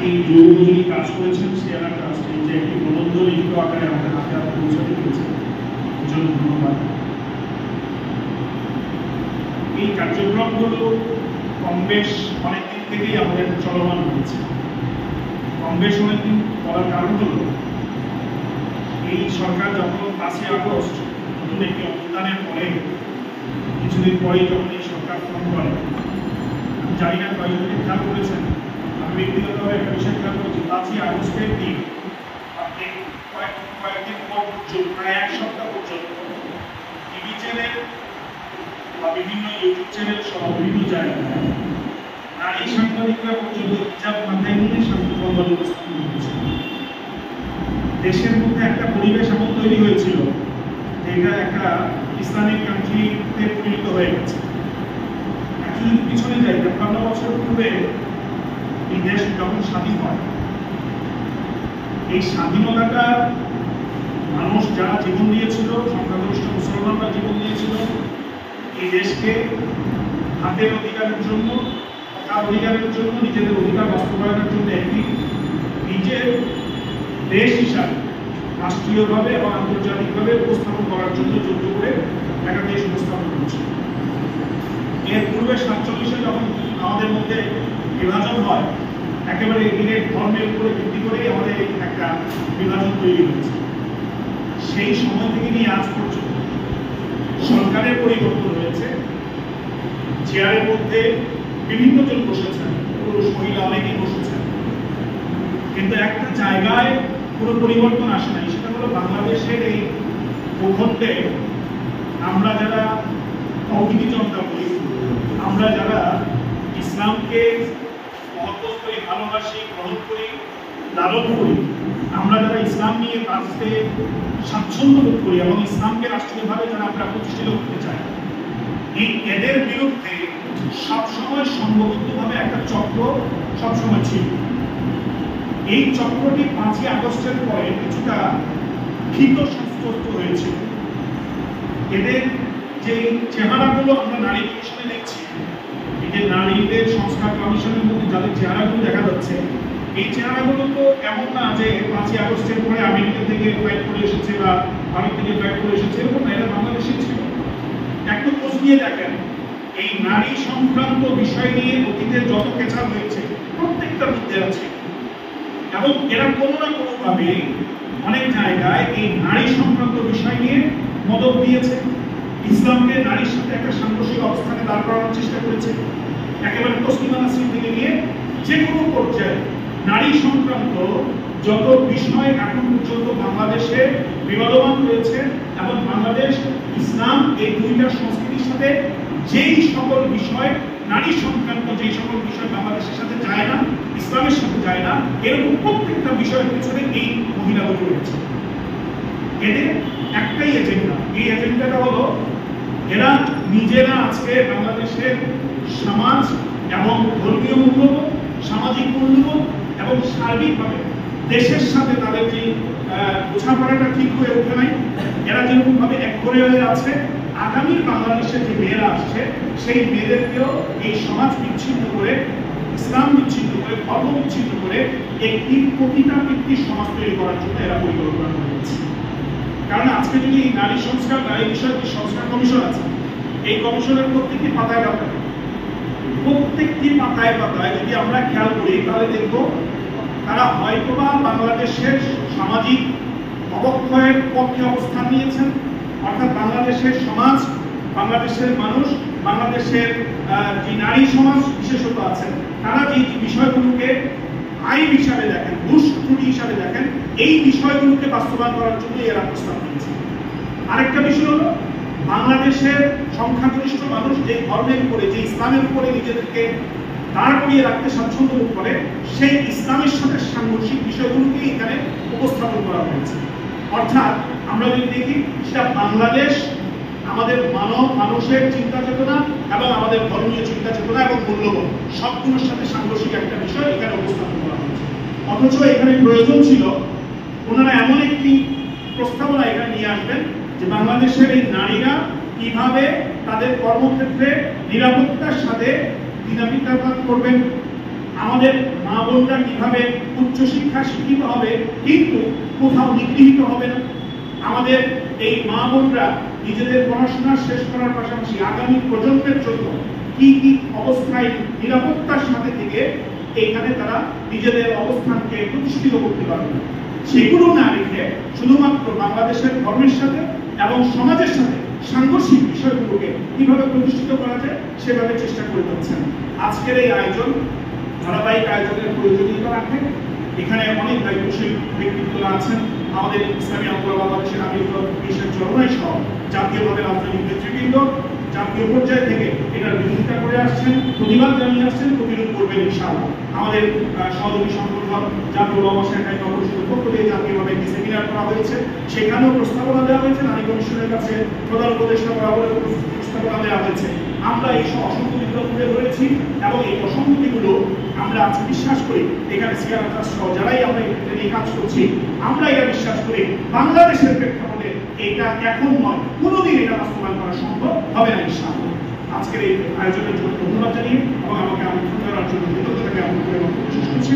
এই যৌগ যিনি কাজ করেছেন সিয়ানা ট্রাস্ট যে একটি প্রবন্ধ লিখিত আকারে আমাদের হাতে হাতে পৌঁছাতে পেরেছে, জন্য ধন্যবাদ। এই কার্যক্রমগুলো কম বেশ অনেকদিন থেকেই আমাদের চলমান হয়েছে। কম বেশ অনেকদিন করার কারণ হলো এই সরকার যখন 5ই আগস্ট নতুন একটি অভ্যুত্থানের পরে কিছুদিন পরেই যখন এই সরকার ফোন করে, আমি জানি না কয়েকজন খেয়াল করেছেন, আমি ব্যক্তিগতভাবে একটা বিষয় খেয়াল করেছি, 5ই আগস্টের দিন আপনি কয়েকদিন পর প্রায় এক সপ্তাহ পর্যন্ত টিভি চ্যানেল বা বিভিন্ন ইউটিউব চ্যানেল সহ বিভিন্ন জায়গায় নারী সাংবাদিকরা পর্যন্ত হিজাব মাথায় নিয়ে সংবাদ উপস্থাপন করেছে। দেশের মধ্যে একটা পরিবেশ এমন তৈরি হয়েছিল যে এটা একটা ইসলামিক কান্ট্রিতে পরিণত হয়ে গেছে। যদি পিছনে যাই, ৫৩ বছর পূর্বে এই দেশ যখন স্বাধীন হয়, এই স্বাধীনতাটা মানুষ যারা জীবন দিয়েছিল, সংখ্যাগরিষ্ঠ মুসলমানরা জীবন দিয়েছিল, এই দেশকে হাতের অধিকারের জন্য, কথার অধিকারের জন্য, নিজেদের অধিকার বাস্তবায়নের জন্য একটি নিজের দেশ হিসাবে রাষ্ট্রীয়ভাবে এবং আন্তর্জাতিকভাবে উপস্থাপন করার জন্য যুদ্ধ করে একটা দেশ উপস্থাপন করছে। এর পূর্বে 47-এ যখন আমাদের মধ্যে বিভাজন হয়, একেবারে ডিরেক্ট ধর্মের উপরে ভিত্তি করেই আমাদের একটা বিভাজন তৈরি হয়েছে। সেই সময় থেকে নিয়ে আজ পর্যন্ত সরকারের পরিবর্তন হয়েছে, চেয়ারের মধ্যে বিভিন্ন জন বসেছেন, পুরুষ মহিলা অনেকেই বসেছেন, কিন্তু একটা জায়গায় পুরো পরিবর্তন আসে নাই। সেটা হলো বাংলাদেশের এই ভূখণ্ডে আমরা যারা তৌহিদি জনতা বলি, আমরা যারা ইসলামকে মহব্বত করি, ভালোবাসি, গ্রহণ করি, লালন করি, আমরা যারা ইসলাম নিয়ে বাঁচতে স্বাচ্ছন্দ্য বোধ করি এবং ইসলামকে রাষ্ট্রীয়ভাবে যারা আমরা প্রতিষ্ঠিত করতে চাই, এই এদের বিরুদ্ধে সবসময় সংঘবদ্ধভাবে একটা চক্র সবসময় ছিল। এই চক্রটি 5ই আগস্টের পরে কিছুটা ভীত সন্ত্রস্ত হয়েছিল। এদের যে চেহারাগুলো আমরা নারী কমিশনে দেখছি, এই যে নারীদের সংস্কার কমিশনের মধ্যে যাদের চেহারাগুলো দেখা যাচ্ছে, এই চেহারাগুলো তো এমন না যে 5ই আগস্টের পরে আমেরিকা থেকে ফাইট করে এসেছে বা ভারত থেকে ফাইট করে এসেছে, এরকম না, এরা বাংলাদেশে ছিল। একটু খোঁজ নিয়ে দেখেন, এই নারী সংক্রান্ত বিষয় নিয়ে অতীতে যত কেঁচা হয়েছে প্রত্যেকটার মধ্যে আছে, এবং এরা কোনো না কোনোভাবে অনেক জায়গায় এই নারী সংক্রান্ত বিষয় নিয়ে মদত দিয়েছে, ইসলামকে নারীর সাথে একটা সাংঘর্ষিক অবস্থানে দাঁড় করানোর চেষ্টা করেছে। একেবারে তসলিমা নাসরিন থেকে নিয়ে যে কোনো পর্যায়ে নারী সংক্রান্ত যত বিষয় এখন পর্যন্ত বাংলাদেশে বিবাদমান রয়েছে, এবং বাংলাদেশ ইসলাম এই দুইটা সংস্কৃতির সাথে যেই সকল বিষয় নারী সংক্রান্ত যেই সকল বিষয় বাংলাদেশের সাথে যায় না, ইসলামের সাথে যায় না, এরকম প্রত্যেকটা বিষয়ের পিছনে এই মহিলাগুলো রয়েছে। এদের একটাই এজেন্ডা, এই এজেন্ডাটা হলো এরা নিজেরা আজকে বাংলাদেশের সমাজ এবং ধর্মীয় মূল্যবোধ, সামাজিক মূল্যবোধ এবং সার্বিকভাবে দেশের সাথে তাদের যে বোঝাপড়াটা ঠিক হয়ে ওঠে নাই, এরা যেরকমভাবে একঘরে হয়ে আছে, আগামীর বাংলাদেশের যে মেয়েরা আসছে সেই মেয়েদেরকেও এই সমাজ বিচ্ছিন্ন করে, ইসলাম বিচ্ছিন্ন করে, ধর্ম বিচ্ছিন্ন করে একটি পতিতাবৃত্তির সমাজ তৈরি করার জন্য এরা পরিকল্পনা করেছে। কারণ আজকে যদি এই নারী সংস্কার, নারী বিষয়ক যে সংস্কার কমিশন আছে, এই কমিশনের প্রত্যেকটি পাতায় পাতায় যদি আমরা খেয়াল করি, তাহলে দেখব তারা হয়তোবা বাংলাদেশের সামাজিক অবক্ষয়ের পক্ষে অবস্থান নিয়েছেন, অর্থাৎ বাংলাদেশের সমাজ, বাংলাদেশের মানুষ, বাংলাদেশের যে নারী সমাজ বিশেষত আছেন, তারা যে বিষয়গুলোকে আইন হিসাবে দেখেন, দোষ ত্রুটি হিসাবে দেখেন, এই বিষয়গুলোকে বাস্তবায়ন করার জন্য এরা প্রস্তাব নিয়েছে। আরেকটা বিষয় হলো বাংলাদেশের সংখ্যাগরিষ্ঠ মানুষ যে ধর্মের উপরে, যে ইসলামের উপরে নিজেদেরকে দাঁড় করিয়ে রাখতে স্বাচ্ছন্দ্য বোধ করে, সেই ইসলামের সাথে সাংঘর্ষিক বিষয়গুলোকে এখানে উপস্থাপন করা হয়েছে। অর্থাৎ আমরা যদি দেখি, সেটা বাংলাদেশ আমাদের মানুষের চিন্তা চেতনা এবং আমাদের ধর্মীয় চিন্তা চেতনা এবং মূল্যবোধ সবগুলোর সাথে সাংঘর্ষিক একটা বিষয় এখানে উপস্থাপন করা হয়েছে। অথচ এখানে প্রয়োজন ছিল ওনারা এমন একটি প্রস্তাবনা এখানে নিয়ে আসবেন যে বাংলাদেশের এই নারীরা কিভাবে তাদের কর্মক্ষেত্রে নিরাপত্তার সাথে দিনাতিপাত করবেন, আমাদের মা বোনরা কিভাবে উচ্চশিক্ষা শিক্ষিত হবে কিন্তু কোথাও নিগৃহীত হবে না। আমাদের এই মা বোনরা নিজেদের পড়াশোনা শেষ করার পাশাপাশি আগামী প্রজন্মের জন্য কি কি অবস্থায় নিরাপত্তার সাথে থেকে এখানে তারা নিজেদের অবস্থানকে প্রতিষ্ঠিত করতে পারবে, সেগুলো না রেখে শুধুমাত্র বাংলাদেশের ধর্মের সাথে এবং সমাজের সাথে সাংঘর্ষিক বিষয়গুলোকে কিভাবে প্রতিষ্ঠিত করা যায় সেভাবে চেষ্টা করে যাচ্ছেন। আজকের এই আয়োজন ধারাবাহিক আয়োজনের প্রয়োজনীয়তা রাখে। এখানে অনেক দায়িত্বশীল ব্যক্তিত্বরা আছেন, আমাদের ইসলামী আন্দোলন বাংলাদেশের আমির বিশ্বের চরমাই সহ জাতীয়ভাবে রাজনৈতিক নেতৃবৃন্দ জাতীয় পর্যায় থেকে এটার বিরোধিতা করে আসছেন, প্রতিবাদ জানিয়ে আসছেন, প্রতিরোধ করবেন ইনশাআল্লাহ। আমাদের সহযোগী সংগঠন জাতীয় ওলামা শাখায় পরিষদের পক্ষ থেকে জাতীয়ভাবে একটি সেমিনার করা হয়েছে, সেখানেও প্রস্তাবনা দেওয়া হয়েছে, নারী কমিশনের কাছে প্রধান উপদেষ্টা বরাবর প্রস্তাবনা দেওয়া হয়েছে। আমরা এই অসংখ্য বিদ্রোহ তুলে ধরেছি এবং এই অসংখ্যগুলো আমরা আজকে বিশ্বাস করি এখানে সিয়ারা সহ যারাই আমরা এই কাজ করছি, আমরা এটা বিশ্বাস করি বাংলাদেশের প্রেক্ষাপটে এটা এখন নয়, কোনোদিন এটা বাস্তবায়ন করা সম্ভব হবে না ইনশাআল্লাহ। আজকের এই আয়োজনের জন্য ধন্যবাদ জানিয়ে এবং আমাকে আমন্ত্রণ দেওয়ার জন্য কৃতজ্ঞতা জ্ঞাপন করে বক্তব্য শেষ করছি।